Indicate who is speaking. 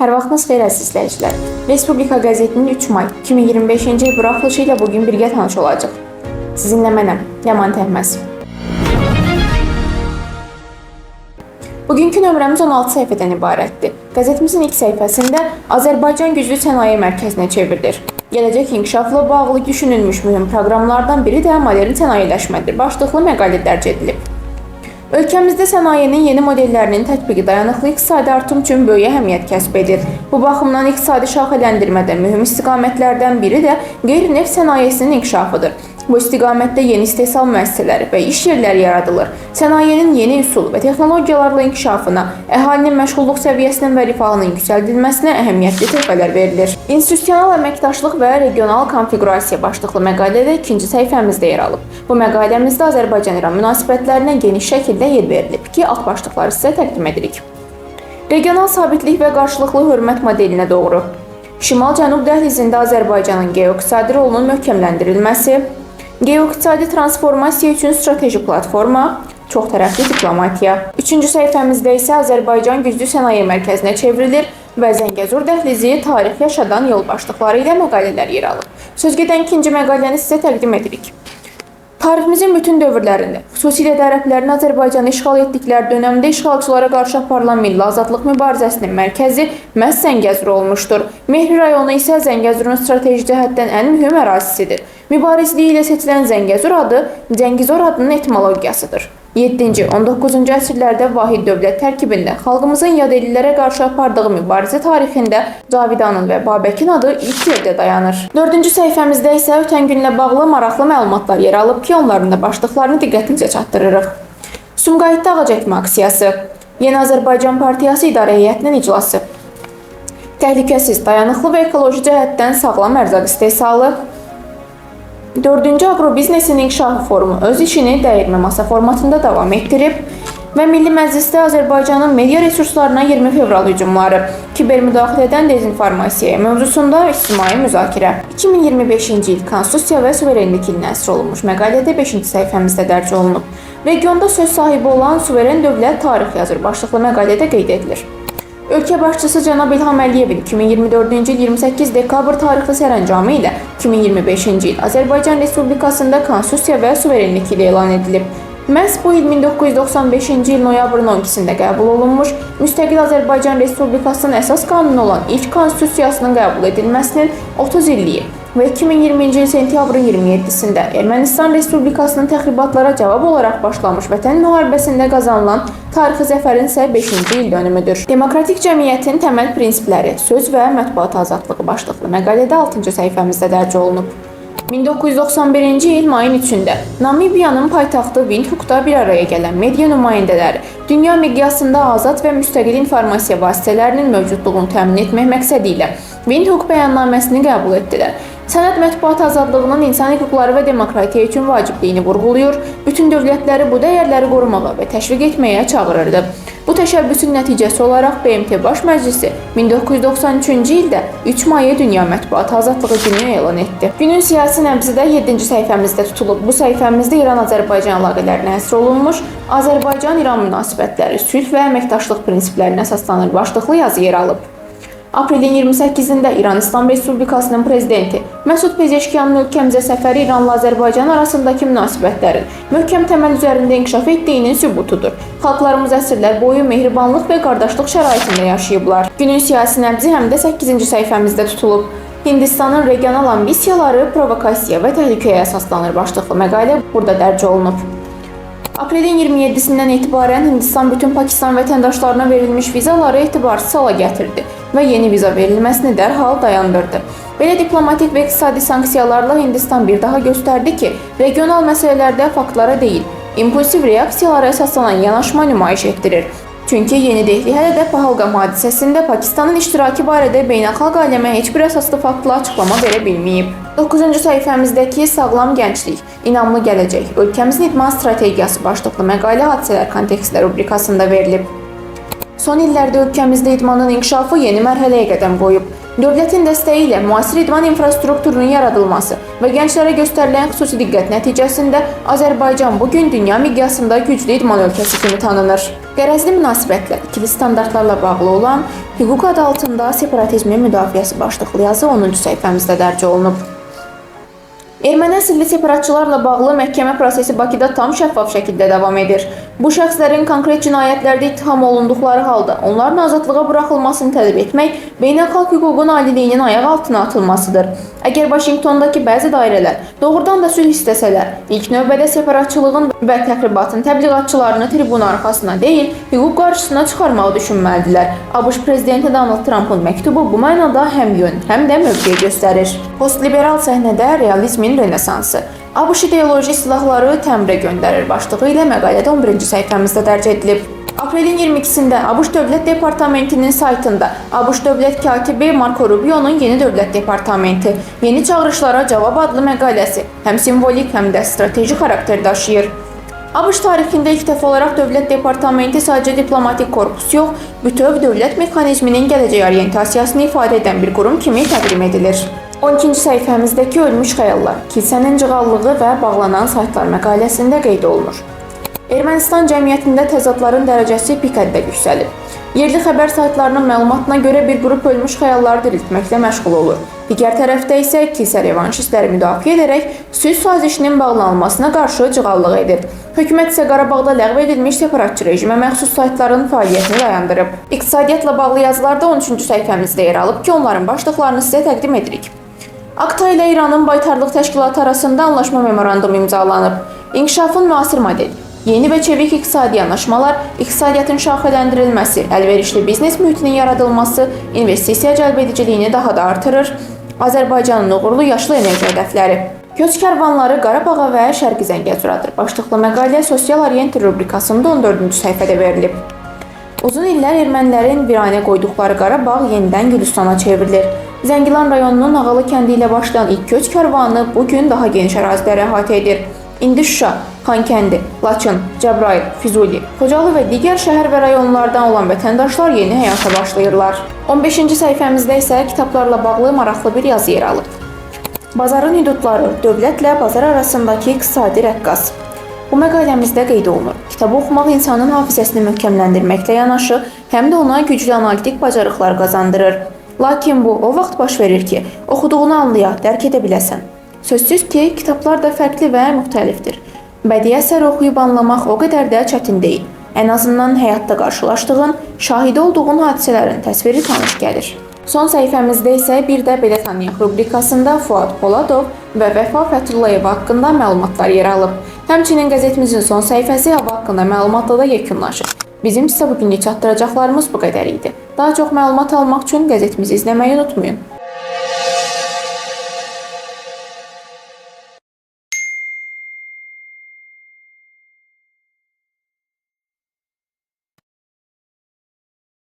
Speaker 1: Hər vaxtınız xeyir əziz izləyicilər. Respublika qəzetinin 3 may 2025-ci il buraxılışı ilə bugün birgə tanış olacaq. Sizinlə mənəm, Yaman Təhməz. Bugünkü nömrəmiz 16 səhifədən ibarətdir. Qəzetimizin ilk səhifəsində Azərbaycan güclü sənaye mərkəzinə çevrilir. Gələcək inkişafla bağlı düşünülmüş mühüm proqramlardan biri də modern sənayeleşmədir. Başlıqlı məqalə dərc edilib. Ölkəmizdə sənayenin yeni modellərinin tətbiqi dayanıqlı iqtisadi artım üçün böyük əhəmiyyət kəsb edir. Bu baxımdan iqtisadi şaxələndirmədə mühüm istiqamətlərdən biri də qeyri-neft sənayesinin inkişafıdır. Bu istiqamətdə yeni istehsal müəssisələri və iş yerləri yaradılır. Sənayenin yeni üsul və texnologiyalarla inkişafına, əhalinin məşğulluq səviyyəsinin və rifahının yüksəldilməsinə əhəmiyyətli töhfələr verilir. İnstitusional əməkdaşlıq və regional konfiqurasiya başlıqlı məqalədə ikinci səhifəmizdə yer alıb. Bu məqaləmizdə Azərbaycan-İran münasibətlərinə geniş şəkildə yer verilib ki, alt başlıqları sizə təqdim edirik. Regional sabitlik və qarşılıqlı hörmət modelinə doğru. Şimal-Cənub dəhlizində Azərbaycanın geoiqtisadi rolunun möhkəmləndirilməsi, geoiqtisadi transformasiya üçün strateji platforma, çoxtərəfli diplomatiya. Üçüncü səhifəmizdə isə Azərbaycan güclü sənaye mərkəzinə çevrilir və Zəngəzur dəhlizi tarix yaşadan yol başlıqları ilə məqalələr yer alır. Sözgedən ikinci məqaləni sizə təqdim edirik. Tariximizin bütün dövrlərində, xüsusilə də ərəblərin Azərbaycanı işğal etdikləri dönəmdə işğalçılara qarşı aparılan milli azadlıq mübarizəsinin mərkəzi məhz Zəngəzur olmuşdur. Mehri rayonu isə Zəngəzurun strateji cəhətdən ən mühüm ərazisidir. Mübarizliyi ilə seçilən Zəngəzur adı Cəngizor adının etimologiyasıdır. 7-ci, 19-cu əsrlərdə vahid dövlət tərkibində xalqımızın yadellilərə qarşı apardığı mübarizə tarixində Cavidanın və Babəkin adı ilk yerdə dayanır. 4-cü səhifəmizdə isə ötən günlə bağlı maraqlı məlumatlar yer alıb ki, onların da başlıqlarını diqqətinizə çatdırırıq. Sumqayıtda ağac əkmə aksiyası, Yeni Azərbaycan Partiyası İdarə Heyətinin iclası, təhlükəsiz, dayanıqlı və ekoloji cəhətdən sağlam ərzaq istehsalı, 4-cü Agrobiznesin İnkişafı Forumu öz işini dəyirmə masa formatında davam etdirib və Milli Məclisdə Azərbaycanın media resurslarına 20 fevral hücumları, kibermüdaxilədən dezinformasiyaya mövzusunda ictimai müzakirə. 2025-ci il Konstitusiya və suverenlik ilinə əsr olunmuş məqalədə 5-ci səhifəmizdə dərc olunub. Regionda söz sahibi olan suveren dövlət tarix yazır başlıqlı məqalədə qeyd edilir. Ölkə başçısı cənab İlham Əliyevin 2024-cü il 28 dekabr tarixli sərəncamı ilə 2025-ci il Azərbaycan Respublikasında Konstitusiya və suverenlik ili elan edilib. Məhz bu il 1995-ci il noyabrın 12-sində qəbul olunmuş, müstəqil Azərbaycan Respublikasının əsas qanunu olan ilk konstitusiyasının qəbul edilməsinin 30 illiyi və 2020-ci il sentyabrın 27-sində Ermənistan Respublikasının təxribatlara cavab olaraq başlamış Vətən müharibəsində qazanılan tarixi zəfərin isə 5-ci il dönümüdür. Demokratik cəmiyyətin təməl prinsipləri, söz və mətbuat azadlığı başlıqlı məqalədə 6-cı səhifəmizdə dərc olunub. 1991-ci il mayın 3-də Namibiyanın paytaxtı Windhoekda bir araya gələn media nümayəndələri dünya miqyasında azad və müstəqil informasiya vasitələrinin mövcudluğunu təmin etmək məqsədi ilə Windhoek bəyannaməsini qəbul etdilər. Sənəd mətbuat azadlığının insan hüquqları və demokratiya üçün vacibliyini vurğulayır, bütün dövlətləri bu dəyərləri qorumağa və təşviq etməyə çağırırdı. Bu təşəbbüsün nəticəsi olaraq BMT Baş Məclisi 1993-cü ildə 3 mayı Dünya Mətbuat Azadlığı günü elan etdi. Günün siyasi nəbzi də 7-ci səhifəmizdə tutulub. Bu səhifəmizdə İran-Azərbaycan əlaqələrinə həsr olunmuş, Azərbaycan-İran münasibətləri sülh və əməkdaşlıq prinsiplərinə əsaslanır başlıqlı yazı yer alıb. Aprelin 28-də İran İslam Respublikasının prezidenti Məsud Pezeşkiyanın ölkəmizə səfəri İranla Azərbaycan arasındakı münasibətlərin möhkəm təməl üzərində inkişaf etdiyinin sübutudur. Xalqlarımız əsrlər boyu mehribanlıq və qardaşlıq şəraitində yaşayıblar. Günün siyasi nəbzi həm də 8-ci səhifəmizdə tutulub. Hindistanın regional ambisiyaları provokasiya və təhlükəyə əsaslanır başlıqlı məqalə burada dərc olunub. Aprelin 27-sindən etibarən Hindistan bütün Pakistan vətəndaşlarına verilmiş vizaları etibarsız hala gətirdi və yeni viza verilməsini dərhal dayandırdı. Belə diplomatik və iqtisadi sanksiyalarla Hindistan bir daha göstərdi ki, regional məsələlərdə faktlara deyil, impulsiv reaksiyalara əsaslanan yanaşma nümayiş etdirir. Çünki Yeni Dehli hələ də Pahalqam hadisəsində Pakistanın iştirakı barədə beynəlxalq aləmə heç bir əsaslı faktla açıqlama verə bilməyib. 9-cu səhifəmizdəki sağlam gənclik, inamlı gələcək, ölkəmizin idman strategiyası başlıqlı məqalə hadisələr kontekstlər rubrikasında verilib. Son illərdə ölkəmizdə idmanın inkişafı yeni mərhələyə qədəm qoyub. Dövlətin dəstəyi ilə müasir idman infrastrukturunun yaradılması və gənclərə göstərilən xüsusi diqqət nəticəsində Azərbaycan bugün dünya miqyasında güclü idman ölkəsi kimi tanınır. Qərəzli münasibətlər, ikili standartlarla bağlı olan hüquq adı altında separatizmin müdafiəsi başlıqlı yazı 10-cu səhifəmizdə dərc olunub. Erməni əsilli separatçılarla bağlı məhkəmə prosesi Bakıda tam şəffaf şəkildə davam edir. Bu şəxslərin konkret cinayətlərdə ittiham olunduqları halda onların azadlığa buraxılmasını tələb etmək beynəlxalq hüququn aliliyinin ayaq altına atılmasıdır. Əgər Vaşinqtondakı bəzi dairələr doğrudan da sülh istəsələr, ilk növbədə separatçılığın və təxribatın təbliğatçılarını tribun arxasına deyil, hüquq qarşısına çıxarmağı düşünməlidirlər. ABŞ prezidenti Donald Trumpın məktubu bu mənada həm yön, həm də mövqe göstərir. Postliberal səhnədə realizmin renesansı. ABŞ ideoloji silahları təmirə göndərir başlığı ilə məqalədə 11-ci səhifəmizdə dərc edilib. Aprelin 22-sində ABŞ Dövlət Departamentinin saytında ABŞ Dövlət Katibi Marco Rubio'nun Yeni Dövlət Departamenti Yeni Çağırışlara Cavab adlı məqaləsi həm simvolik, həm də strateji xarakter daşıyır. ABŞ tarixində ilk dəfə olaraq Dövlət Departamenti sadəcə diplomatik korpus yox, bütöv dövlət mexanizminin gələcək orientasiyasını ifadə edən bir qurum kimi təqdim edilir. 12-ci səhifəmizdəki ölmüş xəyallar, kilsənin cığallığı və bağlanan saytlar məqaləsində qeyd olunur. Ermənistan cəmiyyətində təzadların dərəcəsi pik həddə yüksəlib. Yerli xəbər saytlarının məlumatına görə bir qrup ölmüş xəyalları diriltməklə məşğul olur. Digər tərəfdə isə kilsə revanşistləri müdafiə edərək sülh sazişinin bağlanılmasına qarşı cığallıq edir. Hökumət isə Qarabağda ləğv edilmiş separatçı rejimə məxsus saytların fəaliyyətini dayandırıb. İqtisadiyyatla bağlı yazılarda 13-cü səhifəmizdə yer alıb ki, onların başlıqlarını sizə təqdim edirik. AKTA ilə İranın Baytarlıq Təşkilatı arasında anlaşma memorandumu imzalanıb. İnkişafın müasir modeli, yeni və çevik iqtisadi yanaşmalar, iqtisadiyyatın şaxələndirilməsi, əlverişli biznes mühitinin yaradılması investisiya cəlbediciliyini daha da artırır. Azərbaycanın uğurlu yaşlı enerji hədəfləri. Köç kərvanları Qarabağa və Şərqi Zəngəzuradır. Başlıqlı məqalə Sosial Orienter rubrikasında 14-cü səhifədə verilib. Uzun illər ermənilərin viranə qoyduqları Qarabağ yenidən Gülüstana çevrilir. Zəngilan rayonunun Ağalı kəndi ilə başlayan ilk köç kərvanı bugün daha geniş əraziləri əhatə edir. İndi Şuşa, Xankəndi, Laçın, Cəbrayıl, Füzuli, Xocalı və digər şəhər və rayonlardan olan vətəndaşlar yeni həyata başlayırlar. 15-ci səhifəmizdə isə kitablarla bağlı maraqlı bir yazı yer alıb. Bazarın hüdudları, dövlətlə bazar arasındakı iqtisadi rəqqas. Bu məqaləmizdə qeyd olunur. Kitabı oxumaq insanın hafizəsini möhkəmləndirməklə yanaşı, həm də ona güclü analitik bacarıqlar qazandırır. Lakin bu, o vaxt baş verir ki, oxuduğunu anlaya, dərk edə biləsən. Sözsüz ki, kitablar da fərqli və müxtəlifdir. Bədii əsər oxuyub anlamaq o qədər də çətin deyil. Ən azından həyatda qarşılaşdığın, şahidi olduğun hadisələrin təsviri tanış gəlir. Son səhifəmizdə isə bir də belə tanıyaq rubrikasında Fuad Poladov və Vəfa Fəthullayev haqqında məlumatlar yer alıb. Həmçinin qəzetimizin son səhifəsi hava haqqında məlumatla da yekunlaşır. Bizim sizə bugünlük çatdıracaqlarımız bu qədər idi. Daha çox məlumat almaq üçün qəzetimizi izləməyi unutmayın.